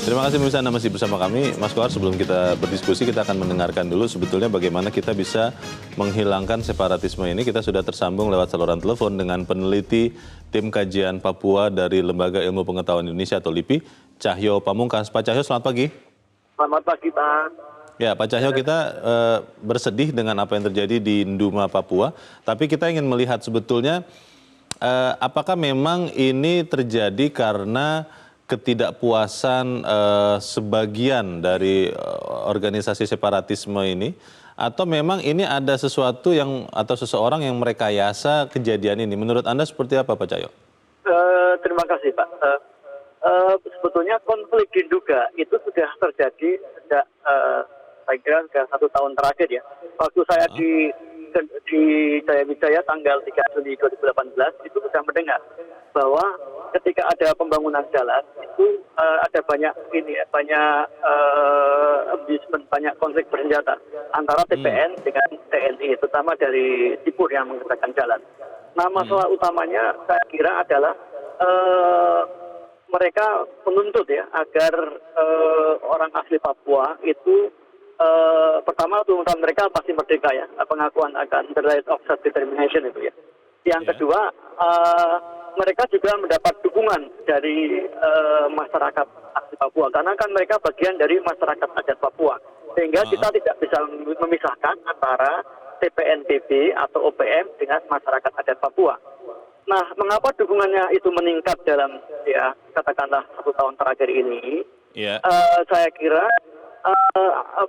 Terima kasih pemirsa Anda masih bersama kami. Mas Kohar, sebelum kita berdiskusi, kita akan mendengarkan dulu sebetulnya bagaimana kita bisa menghilangkan separatisme ini. Kita sudah tersambung lewat saluran telepon dengan peneliti Tim Kajian Papua dari Lembaga Ilmu Pengetahuan Indonesia atau LIPI, Cahyo Pamungkas. Pak Cahyo, selamat pagi. Selamat pagi, Pak. Ya, Pak Cahyo, kita bersedih dengan apa yang terjadi di Nduma, Papua. Tapi kita ingin melihat sebetulnya apakah memang ini terjadi karena ketidakpuasan sebagian dari organisasi separatisme ini, atau memang ini ada sesuatu yang atau seseorang yang merekayasa kejadian ini? Menurut Anda seperti apa, Pak Cahyo? Terima kasih, Pak. Sebetulnya konflik di Nduga itu sudah terjadi sejak saya kira sudah 1 tahun terakhir ya. Waktu saya di Jayawijaya tanggal 3 Juli 2018 itu sudah mendengar bahwa ketika ada pembangunan jalan itu ada banyak banyak konflik bersenjata antara TPN dengan TNI, terutama dari Sipur yang mengerjakan jalan. Nah, masalah utamanya saya kira adalah mereka menuntut ya agar orang asli Papua itu pertama tuntutan mereka pasti merdeka ya, pengakuan akan the right of self-determination itu ya. Yang kedua, mereka juga mendapat dukungan dari masyarakat asli Papua, karena kan mereka bagian dari masyarakat adat Papua. Sehingga kita tidak bisa memisahkan antara TPNPB atau OPM dengan masyarakat adat Papua. Nah, mengapa dukungannya itu meningkat dalam ya katakanlah 1 tahun terakhir ini? Yeah. Saya kira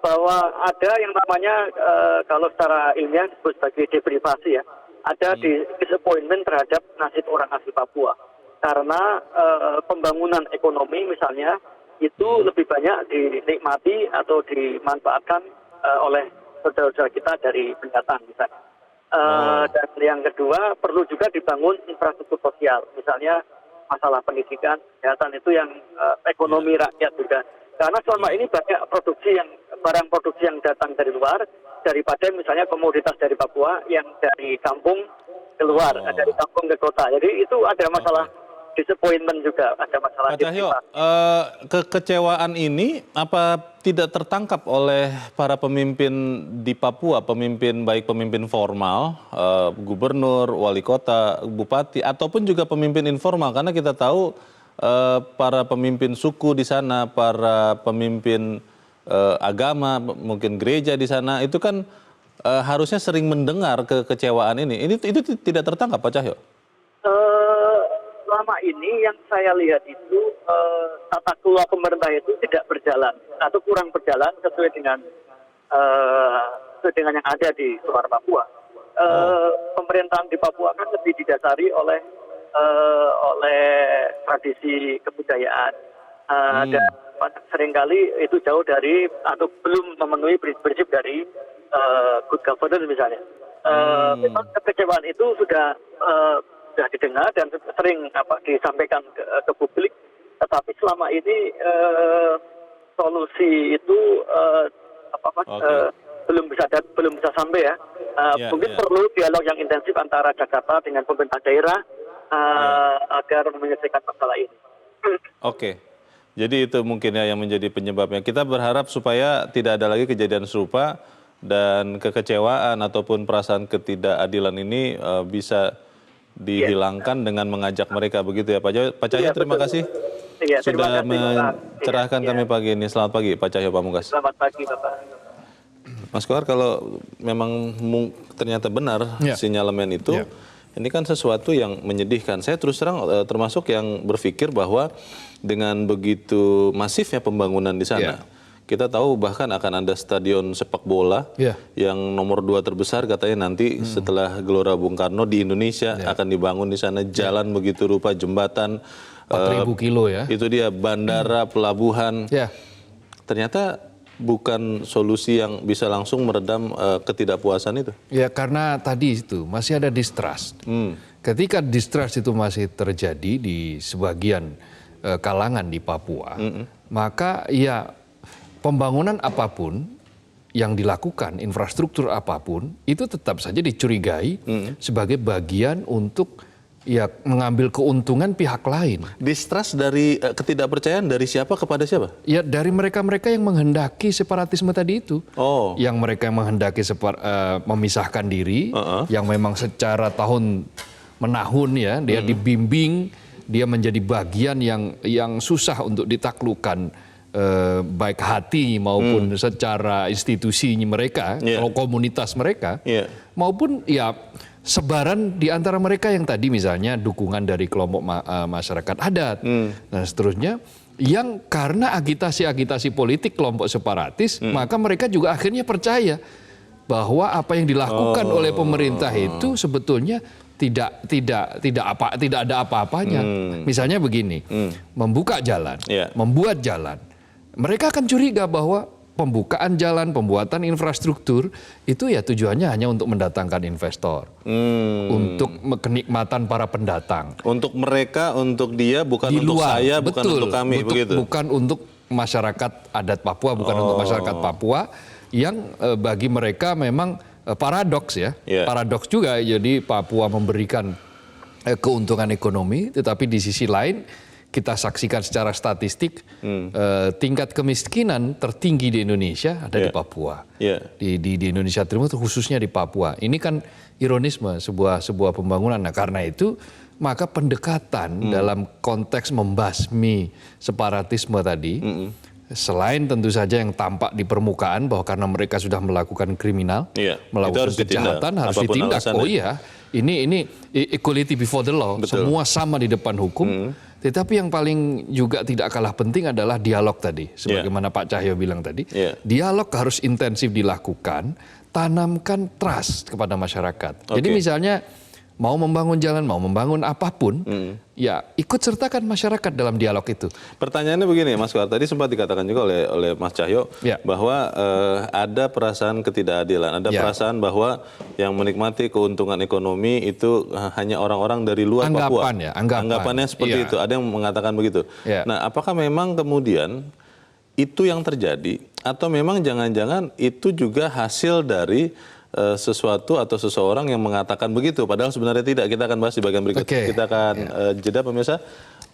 bahwa ada yang namanya kalau secara ilmiah disebut sebagai deprivasi ya, ada disappointment terhadap nasib orang asli Papua karena pembangunan ekonomi misalnya itu lebih banyak dinikmati atau dimanfaatkan oleh saudara-saudara kita dari pendatang misalnya. Dan yang kedua perlu juga dibangun infrastruktur sosial, misalnya masalah pendidikan, kesehatan itu yang ekonomi rakyat juga. Karena selama ini banyak barang produksi yang datang dari luar daripada misalnya komoditas dari Papua yang dari kampung keluar, dari kampung ke kota. Jadi itu ada masalah disappointment juga, ada masalah. Pak Cahyo, kekecewaan ini apa tidak tertangkap oleh para pemimpin di Papua, baik pemimpin formal, gubernur, wali kota, bupati, ataupun juga pemimpin informal? Karena kita tahu para pemimpin suku di sana, para pemimpin agama, mungkin gereja di sana, itu kan harusnya sering mendengar kekecewaan ini. Itu tidak tertangkap, Pak Cahyo? Selama ini yang saya lihat itu tata kelola pemerintah itu tidak berjalan atau kurang berjalan sesuai dengan yang ada di luar Papua. Pemerintahan di Papua kan lebih didasari oleh tradisi kebudayaan dan seringkali itu jauh dari atau belum memenuhi prinsip dari good governance misalnya. Memang kekecewaan itu sudah didengar dan sering disampaikan ke publik, tetapi selama ini solusi itu belum bisa sampai ya. Mungkin perlu dialog yang intensif antara Jakarta dengan pemerintah daerah agar menyelesaikan masalah ini. Oke. Jadi itu mungkin ya yang menjadi penyebabnya. Kita berharap supaya tidak ada lagi kejadian serupa dan kekecewaan ataupun perasaan ketidakadilan ini bisa dihilangkan dengan mengajak mereka, begitu ya Pak Cahyo. Terima kasih sudah mencerahkan kami pagi ini. Selamat pagi Pak Cahyo Pamungkas. Selamat pagi Bapak. Mas Kohar, kalau memang ternyata benar sinyalemen itu, ini kan sesuatu yang menyedihkan. Saya terus terang termasuk yang berpikir bahwa dengan begitu masifnya pembangunan di sana, kita tahu bahkan akan ada stadion sepak bola yang nomor 2 terbesar katanya nanti setelah Gelora Bung Karno di Indonesia akan dibangun di sana. Jalan begitu rupa, jembatan 4.000 kilo ya. Itu dia, bandara, pelabuhan. Ternyata bukan solusi yang bisa langsung meredam ketidakpuasan itu. Ya, karena tadi itu masih ada distrust. Ketika distrust itu masih terjadi di sebagian kalangan di Papua, maka ya pembangunan apapun yang dilakukan, infrastruktur apapun, itu tetap saja dicurigai sebagai bagian untuk ya mengambil keuntungan pihak lain. Distrust dari ketidakpercayaan dari siapa kepada siapa? Ya dari mereka-mereka yang menghendaki separatisme tadi itu. Oh. Yang mereka yang menghendaki memisahkan diri, yang memang secara tahun menahun ya, dia dibimbing, dia menjadi bagian yang susah untuk ditaklukkan, baik hati maupun secara institusi mereka, kalau komunitas mereka, maupun ya sebaran di antara mereka yang tadi misalnya dukungan dari kelompok masyarakat adat, dan seterusnya, yang karena agitasi-agitasi politik kelompok separatis, maka mereka juga akhirnya percaya bahwa apa yang dilakukan oleh pemerintah itu sebetulnya tidak ada apa-apanya. Misalnya begini, membuka jalan, membuat jalan, mereka akan curiga bahwa pembukaan jalan, pembuatan infrastruktur itu ya tujuannya hanya untuk mendatangkan investor, untuk kenikmatan para pendatang. Untuk mereka, untuk dia, bukan Di untuk luar, saya, bukan betul, untuk kami, begitu. Bukan untuk masyarakat adat Papua, bukan untuk masyarakat Papua yang bagi mereka memang paradoks ya, paradoks juga. Jadi Papua memberikan keuntungan ekonomi, tetapi di sisi lain kita saksikan secara statistik tingkat kemiskinan tertinggi di Indonesia ada di Papua, di Indonesia Timur khususnya di Papua. Ini kan ironisme sebuah pembangunan. Nah karena itu maka pendekatan dalam konteks membasmi separatisme tadi, selain tentu saja yang tampak di permukaan bahwa karena mereka sudah melakukan kriminal, melakukan kejahatan harus ditindak. Oh iya, ini equality before the law, semua sama di depan hukum. Tetapi yang paling juga tidak kalah penting adalah dialog tadi, sebagaimana Pak Cahyo bilang tadi. Dialog harus intensif dilakukan, tanamkan trust kepada masyarakat. Jadi misalnya mau membangun jalan, mau membangun apapun, ya ikut sertakan masyarakat dalam dialog itu. Pertanyaannya begini, Mas Kohar, tadi sempat dikatakan juga oleh Mas Cahyo bahwa ada perasaan ketidakadilan, ada perasaan bahwa yang menikmati keuntungan ekonomi itu hanya orang-orang dari luar Papua. Anggapannya seperti itu, ada yang mengatakan begitu. Nah, apakah memang kemudian itu yang terjadi, atau memang jangan-jangan itu juga hasil dari sesuatu atau seseorang yang mengatakan begitu, padahal sebenarnya tidak. Kita akan bahas di bagian berikut. Kita akan jeda pemirsa.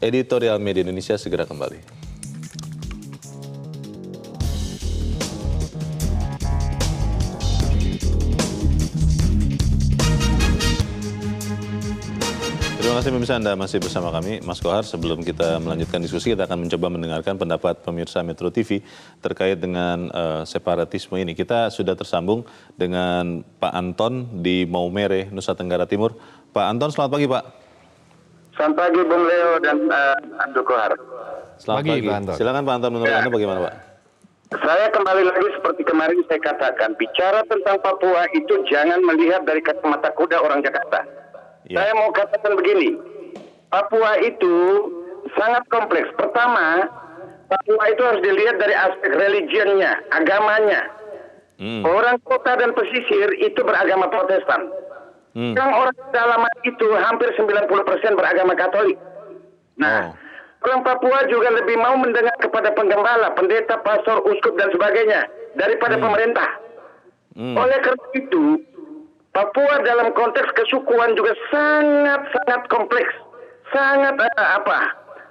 Editorial Media Indonesia segera kembali. Terima kasih pemirsa, Anda masih bersama kami, Mas Kohar. Sebelum kita melanjutkan diskusi, kita akan mencoba mendengarkan pendapat pemirsa Metro TV terkait dengan separatisme ini. Kita sudah tersambung dengan Pak Anton di Maumere, Nusa Tenggara Timur. Pak Anton, selamat pagi Pak. Selamat pagi Bung Leo dan Abdul Kohar. Selamat pagi. Pak Anton. Silakan Pak Anton, menurut Anda bagaimana Pak? Saya kembali lagi seperti kemarin saya katakan, bicara tentang Papua itu jangan melihat dari kacamata kuda orang Jakarta. Saya mau katakan begini, Papua itu sangat kompleks. Pertama, Papua itu harus dilihat dari aspek religionnya, agamanya. Orang kota dan pesisir itu beragama Protestan. Orang pedalaman itu hampir 90% beragama Katolik. Nah, orang Papua juga lebih mau mendengar kepada penggembala, pendeta, pastor, uskup dan sebagainya daripada pemerintah. Oleh karena itu, Papua dalam konteks kesukuan juga sangat kompleks,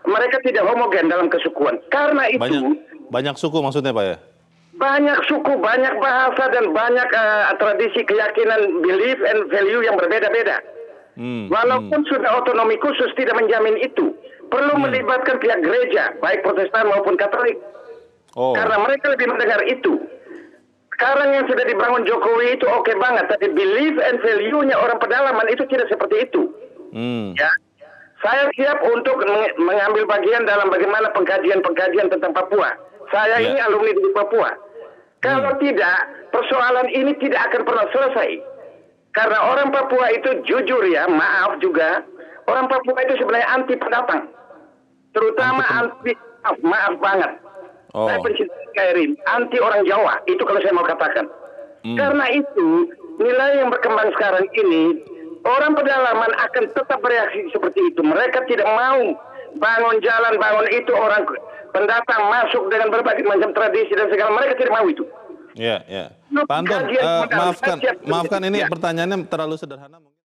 mereka tidak homogen dalam kesukuan. Karena itu banyak suku maksudnya Pak ya? Banyak suku, banyak bahasa dan banyak tradisi, keyakinan, belief and value yang berbeda-beda. Walaupun sudah otonomi khusus tidak menjamin itu, perlu melibatkan pihak gereja, baik Protestan maupun Katolik. Karena mereka lebih mendengar itu. Sekarang yang sudah dibangun Jokowi itu oke banget, tapi belief and value-nya orang pedalaman itu tidak seperti itu. Ya, saya siap untuk mengambil bagian dalam bagaimana pengkajian tentang Papua. Saya ini alumni di Papua. Kalau tidak, persoalan ini tidak akan pernah selesai. Karena orang Papua itu jujur ya, maaf juga, orang Papua itu sebenarnya anti pendatang. Terutama maaf banget. Saya pencinta NKRI, anti orang Jawa, itu kalau saya mau katakan. Karena itu, nilai yang berkembang sekarang ini, orang pedalaman akan tetap bereaksi seperti itu. Mereka tidak mau bangun jalan, bangun itu, orang pendatang masuk dengan berbagai macam tradisi dan segala, mereka tidak mau itu. Pak Anton, maafkan ini pertanyaannya terlalu sederhana.